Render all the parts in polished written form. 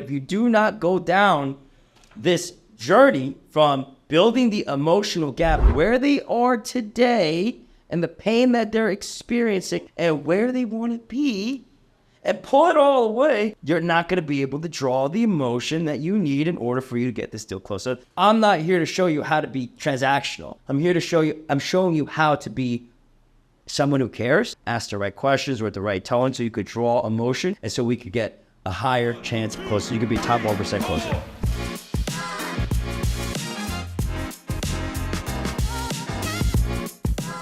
if you do not go down this journey from building the emotional gap where they are today and the pain that they're experiencing and where they want to be and pull it all away, you're not going to be able to draw the emotion that you need in order for you to get this deal closed. So I'm not here to show you how to be transactional. I'm showing you how to be someone who cares, ask the right questions with the right tone so you could draw emotion and so we could get a higher chance of closing. You could be top 1% closer.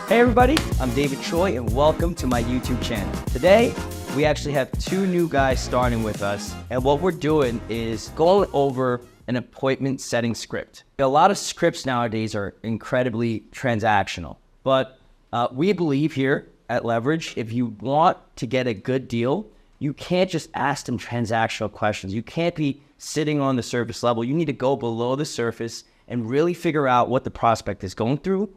Hey everybody, I'm David Choi and welcome to my YouTube channel. Today, we actually have two new guys starting with us, and what we're doing is going over an appointment setting script. A lot of scripts nowadays are incredibly transactional, but we believe here at Leverage, if you want to get a good deal, you can't just ask them transactional questions. You can't be sitting on the surface level. You need to go below the surface and really figure out what the prospect is going through,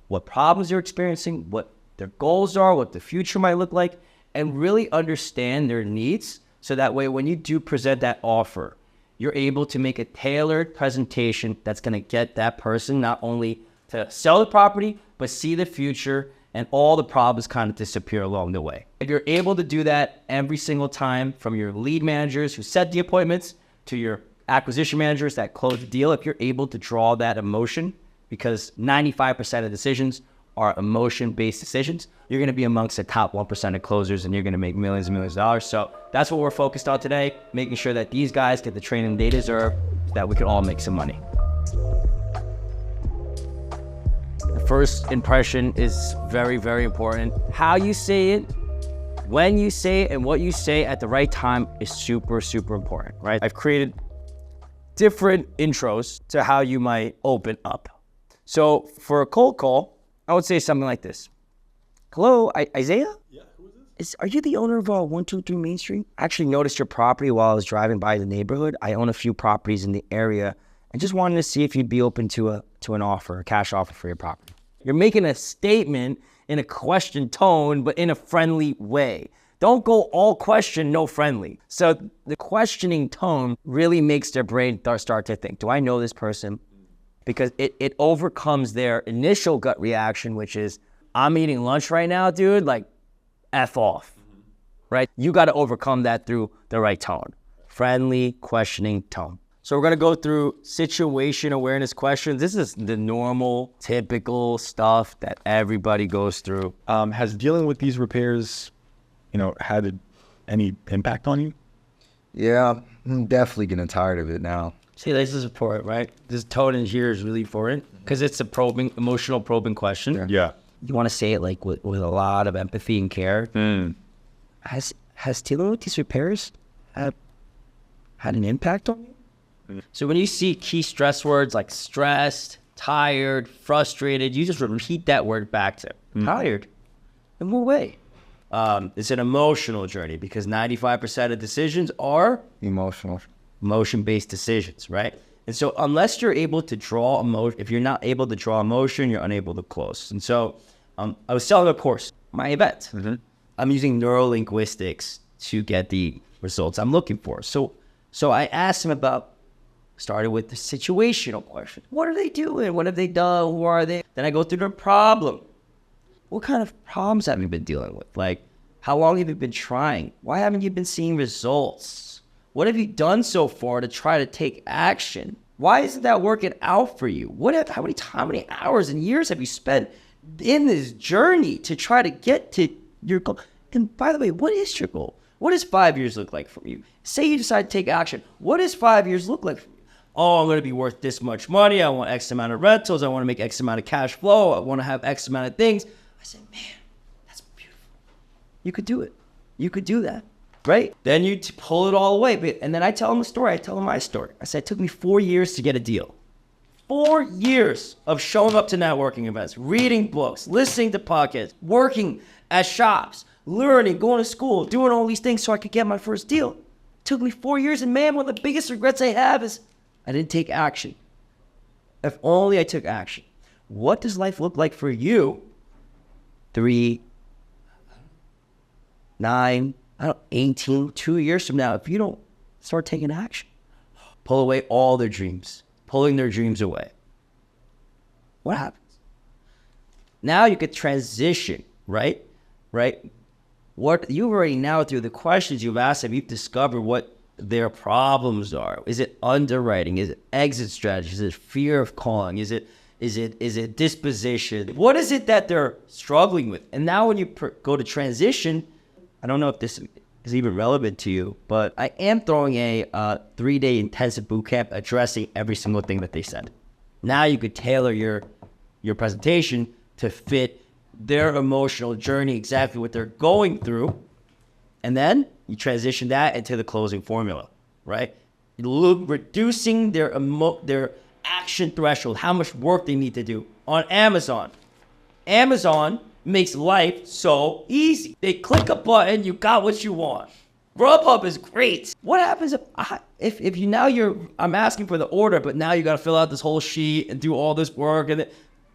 what problems they're experiencing, what their goals are, what the future might look like, and really understand their needs. So that way, when you do present that offer, you're able to make a tailored presentation that's gonna get that person not only to sell the property, but see the future and all the problems kind of disappear along the way. If you're able to do that every single time, from your lead managers who set the appointments to your acquisition managers that close the deal, if you're able to draw that emotion, because 95% of decisions are emotion-based decisions, you're gonna be amongst the top 1% of closers and you're gonna make millions and millions of dollars. So that's what we're focused on today, making sure that these guys get the training they deserve so that we can all make some money. The first impression is very, very important. How you say it, when you say it, and what you say at the right time is super, super important, right? I've created different intros to how you might open up. So for a cold call, I would say something like this. Hello, Isaiah? Yeah, who is this? Are you the owner of 123 Main Street? I actually noticed your property while I was driving by the neighborhood. I own a few properties in the area and just wanted to see if you'd be open to an offer, a cash offer for your property. You're making a statement in a question tone, but in a friendly way. Don't go all question, no friendly. So the questioning tone really makes their brain start to think, do I know this person? Because it overcomes their initial gut reaction, which is, I'm eating lunch right now, dude, like, F off, right? You got to overcome that through the right tone. Friendly, questioning tone. So we're going to go through situation awareness questions. This is the normal, typical stuff that everybody goes through. Has dealing with these repairs, had any impact on you? Yeah, I'm definitely getting tired of it now. See, this is important, right? This tone in here is really important because it's a emotional probing question. Yeah. You want to say it like with a lot of empathy and care. Has dealing with these repairs had an impact on you? So when you see key stress words like stressed, tired, frustrated, you just repeat that word back to them. Tired? In what way? It's an emotional journey because 95% of decisions are emotion-based decisions, right? And so unless you're able to draw emotion, if you're not able to draw emotion, you're unable to close. And so I was selling a course, my event. I'm using neurolinguistics to get the results I'm looking for. So I asked him started with the situational question. What are they doing? What have they done? Who are they? Then I go through the problem. What kind of problems have you been dealing with? Like, how long have you been trying? Why haven't you been seeing results? What have you done so far to try to take action? Why isn't that working out for you? How many hours and years have you spent in this journey to try to get to your goal? And by the way, what is your goal? What does 5 years look like for you? Say you decide to take action. What does 5 years look like for you? Oh, I'm going to be worth this much money. I want X amount of rentals. I want to make X amount of cash flow. I want to have X amount of things. I said, man, that's beautiful. You could do it. You could do that, right? Then you pull it all away. And then I tell them a story. I tell them my story. I said, it took me 4 years to get a deal. 4 years of showing up to networking events, reading books, listening to podcasts, working at shops, learning, going to school, doing all these things so I could get my first deal. It took me 4 years. And man, one of the biggest regrets I have is I didn't take action. If only I took action. What does life look like for you 3, 9, 18, 2 years from now if you don't start taking action. Pull away all their dreams, pulling their dreams away. What happens? Now you could transition, right? What you've already now through the questions you've asked them, you've discovered what their problems are. Is it underwriting? Is it exit strategy? Is it fear of calling? Is it disposition? What is it that they're struggling with? And now when you go to transition, I don't know if this is even relevant to you, but I am throwing a 3-day intensive boot camp addressing every single thing that they said. Now you could tailor your presentation to fit their emotional journey, exactly what they're going through. And then you transition that into the closing formula, right? Reducing their action threshold, how much work they need to do. On Amazon, Amazon makes life so easy. They click a button, you got what you want. Grubhub is great. What happens if I'm asking for the order, but now you got to fill out this whole sheet and do all this work, and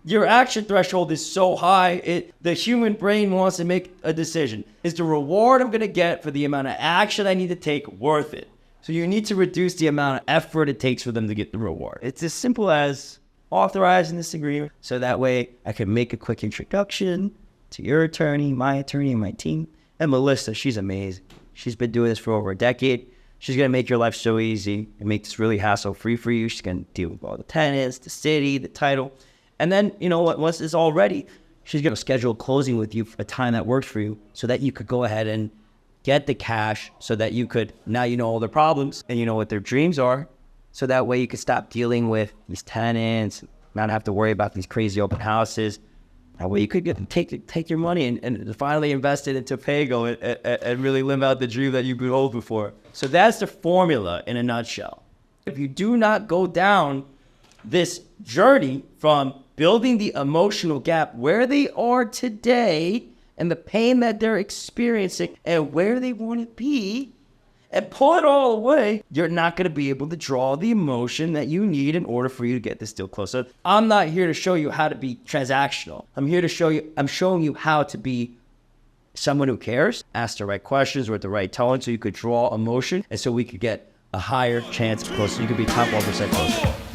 your action threshold is so high, the human brain wants to make a decision. Is the reward I'm going to get for the amount of action I need to take worth it? So you need to reduce the amount of effort it takes for them to get the reward. It's as simple as authorizing this agreement, so that way I can make a quick introduction to your attorney, and my team. And Melissa, she's amazing. She's been doing this for over a decade. She's going to make your life so easy and make this really hassle-free for you. She's going to deal with all the tenants, the city, the title. And then, you know what, once it's all ready, she's going to schedule a closing with you for a time that works for you so that you could go ahead and get the cash so that you could, now you know all their problems and you know what their dreams are. So that way you could stop dealing with these tenants, not have to worry about these crazy open houses. That way you could take your money and finally invest it into Pago and really live out the dream that you've been hoping for. So that's the formula in a nutshell. If you do not go down this journey from building the emotional gap where they are today and the pain that they're experiencing and where they want to be and pull it all away, you're not going to be able to draw the emotion that you need in order for you to get this deal closed. So I'm not here to show you how to be transactional. I'm showing you how to be someone who cares, ask the right questions with the right tone so you could draw emotion and so we could get a higher chance of close. So you could be top 1% closer.